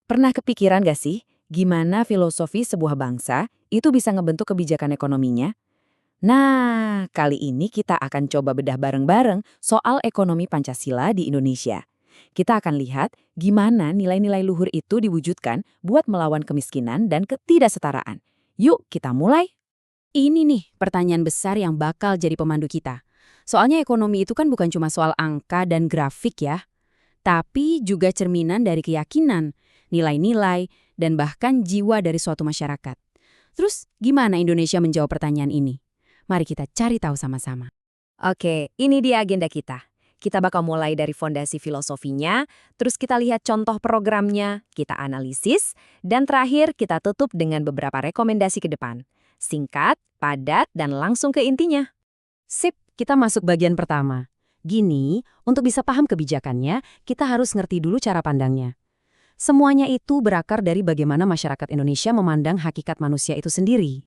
Pernah kepikiran gak sih, gimana filosofi sebuah bangsa itu bisa ngebentuk kebijakan ekonominya? Nah, kali ini kita akan coba bedah bareng-bareng soal ekonomi Pancasila di Indonesia. Kita akan lihat gimana nilai-nilai luhur itu diwujudkan buat melawan kemiskinan dan ketidaksetaraan. Yuk, kita mulai. Ini nih pertanyaan besar yang bakal jadi pemandu kita. Soalnya ekonomi itu kan bukan cuma soal angka dan grafik ya, tapi juga cerminan dari keyakinan, nilai-nilai, dan bahkan jiwa dari suatu masyarakat. Terus gimana Indonesia menjawab pertanyaan ini? Mari kita cari tahu sama-sama. Oke, ini dia agenda kita. Kita bakal mulai dari fondasi filosofinya, terus kita lihat contoh programnya, kita analisis, dan terakhir kita tutup dengan beberapa rekomendasi ke depan. Singkat, padat, dan langsung ke intinya. Sip, kita masuk bagian pertama. Gini, untuk bisa paham kebijakannya, kita harus ngerti dulu cara pandangnya. Semuanya itu berakar dari bagaimana masyarakat Indonesia memandang hakikat manusia itu sendiri.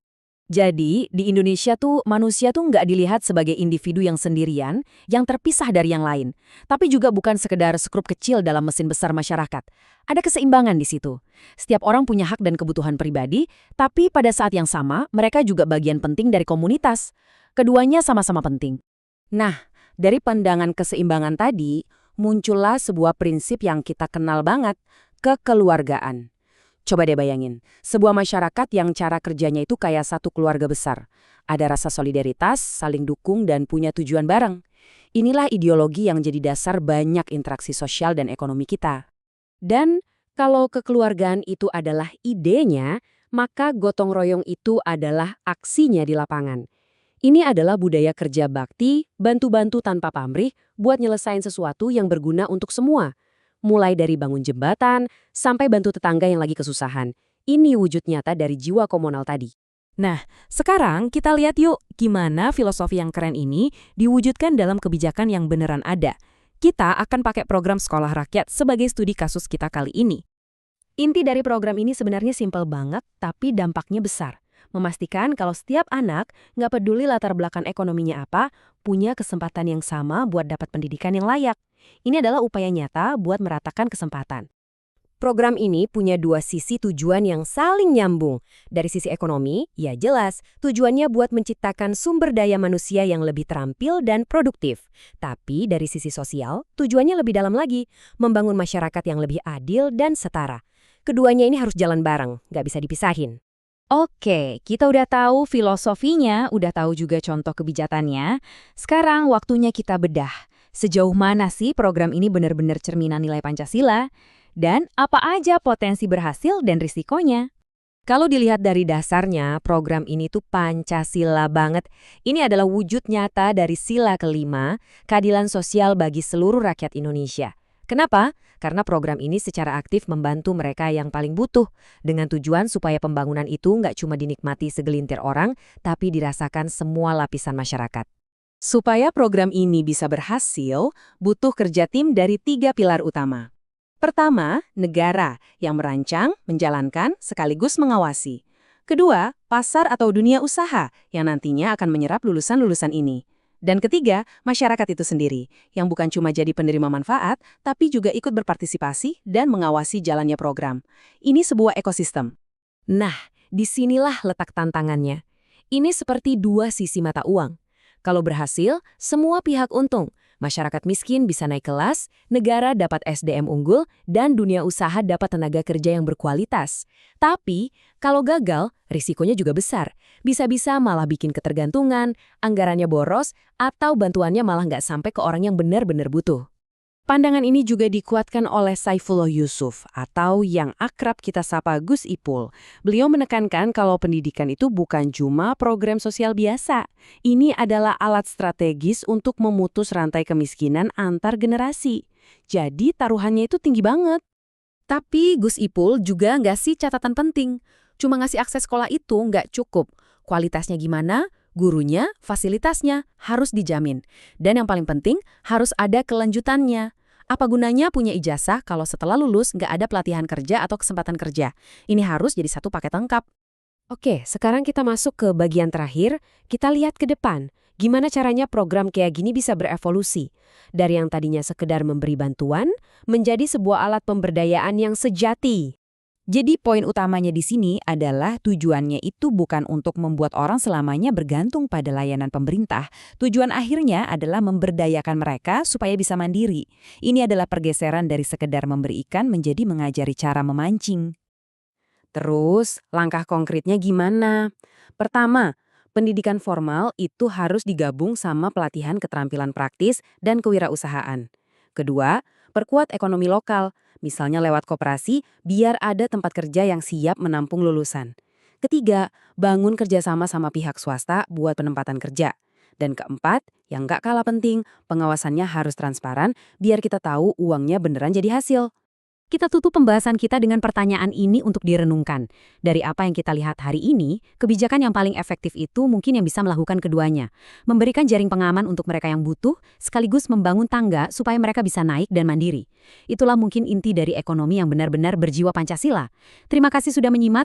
Jadi, di Indonesia tuh manusia tuh nggak dilihat sebagai individu yang sendirian, yang terpisah dari yang lain. Tapi juga bukan sekedar sekrup kecil dalam mesin besar masyarakat. Ada keseimbangan di situ. Setiap orang punya hak dan kebutuhan pribadi, tapi pada saat yang sama, mereka juga bagian penting dari komunitas. Keduanya sama-sama penting. Nah, dari pandangan keseimbangan tadi, muncullah sebuah prinsip yang kita kenal banget, kekeluargaan. Coba deh bayangin, sebuah masyarakat yang cara kerjanya itu kayak satu keluarga besar. Ada rasa solidaritas, saling dukung, dan punya tujuan bareng. Inilah ideologi yang jadi dasar banyak interaksi sosial dan ekonomi kita. Dan kalau kekeluargaan itu adalah idenya, maka gotong royong itu adalah aksinya di lapangan. Ini adalah budaya kerja bakti, bantu-bantu tanpa pamrih buat nyelesain sesuatu yang berguna untuk semua. Mulai dari bangun jembatan, sampai bantu tetangga yang lagi kesusahan. Ini wujud nyata dari jiwa komunal tadi. Nah, sekarang kita lihat yuk gimana filosofi yang keren ini diwujudkan dalam kebijakan yang beneran ada. Kita akan pakai program sekolah rakyat sebagai studi kasus kita kali ini. Inti dari program ini sebenarnya simpel banget, tapi dampaknya besar. Memastikan kalau setiap anak, nggak peduli latar belakang ekonominya apa, punya kesempatan yang sama buat dapat pendidikan yang layak. Ini adalah upaya nyata buat meratakan kesempatan. Program ini punya dua sisi tujuan yang saling nyambung. Dari sisi ekonomi, ya jelas, tujuannya buat menciptakan sumber daya manusia yang lebih terampil dan produktif. Tapi dari sisi sosial, tujuannya lebih dalam lagi, membangun masyarakat yang lebih adil dan setara. Keduanya ini harus jalan bareng, nggak bisa dipisahin. Oke, kita udah tahu filosofinya, udah tahu juga contoh kebijakannya. Sekarang waktunya kita bedah. Sejauh mana sih program ini benar-benar cerminan nilai Pancasila? Dan apa aja potensi berhasil dan risikonya? Kalau dilihat dari dasarnya, program ini tuh Pancasila banget. Ini adalah wujud nyata dari sila kelima, keadilan sosial bagi seluruh rakyat Indonesia. Kenapa? Karena program ini secara aktif membantu mereka yang paling butuh, dengan tujuan supaya pembangunan itu nggak cuma dinikmati segelintir orang, tapi dirasakan semua lapisan masyarakat. Supaya program ini bisa berhasil, butuh kerja tim dari 3 pilar utama. Pertama, negara yang merancang, menjalankan, sekaligus mengawasi. Kedua, pasar atau dunia usaha yang nantinya akan menyerap lulusan-lulusan ini. Dan ketiga, masyarakat itu sendiri, yang bukan cuma jadi penerima manfaat, tapi juga ikut berpartisipasi dan mengawasi jalannya program. Ini sebuah ekosistem. Nah, disinilah letak tantangannya. Ini seperti dua sisi mata uang. Kalau berhasil, semua pihak untung. Masyarakat miskin bisa naik kelas, negara dapat SDM unggul, dan dunia usaha dapat tenaga kerja yang berkualitas. Tapi, kalau gagal, risikonya juga besar. Bisa-bisa malah bikin ketergantungan, anggarannya boros, atau bantuannya malah nggak sampai ke orang yang benar-benar butuh. Pandangan ini juga dikuatkan oleh Saifullah Yusuf, atau yang akrab kita sapa Gus Ipul. Beliau menekankan kalau pendidikan itu bukan cuma program sosial biasa. Ini adalah alat strategis untuk memutus rantai kemiskinan antar generasi. Jadi taruhannya itu tinggi banget. Tapi Gus Ipul juga ngasih catatan penting. Cuma ngasih akses sekolah itu nggak cukup. Kualitasnya gimana? Gurunya, fasilitasnya harus dijamin. Dan yang paling penting, harus ada kelanjutannya. Apa gunanya punya ijazah kalau setelah lulus nggak ada pelatihan kerja atau kesempatan kerja? Ini harus jadi satu paket lengkap. Oke, sekarang kita masuk ke bagian terakhir. Kita lihat ke depan. Gimana caranya program kayak gini bisa berevolusi? Dari yang tadinya sekedar memberi bantuan, menjadi sebuah alat pemberdayaan yang sejati. Jadi poin utamanya di sini adalah tujuannya itu bukan untuk membuat orang selamanya bergantung pada layanan pemerintah. Tujuan akhirnya adalah memberdayakan mereka supaya bisa mandiri. Ini adalah pergeseran dari sekedar memberi ikan menjadi mengajari cara memancing. Terus, langkah konkretnya gimana? Pertama, pendidikan formal itu harus digabung sama pelatihan keterampilan praktis dan kewirausahaan. Kedua, perkuat ekonomi lokal, misalnya lewat koperasi, biar ada tempat kerja yang siap menampung lulusan. Ketiga, bangun kerjasama sama pihak swasta buat penempatan kerja. Dan keempat, yang nggak kalah penting, pengawasannya harus transparan biar kita tahu uangnya beneran jadi hasil. Kita tutup pembahasan kita dengan pertanyaan ini untuk direnungkan. Dari apa yang kita lihat hari ini, kebijakan yang paling efektif itu mungkin yang bisa melakukan keduanya. Memberikan jaring pengaman untuk mereka yang butuh, sekaligus membangun tangga supaya mereka bisa naik dan mandiri. Itulah mungkin inti dari ekonomi yang benar-benar berjiwa Pancasila. Terima kasih sudah menyimak.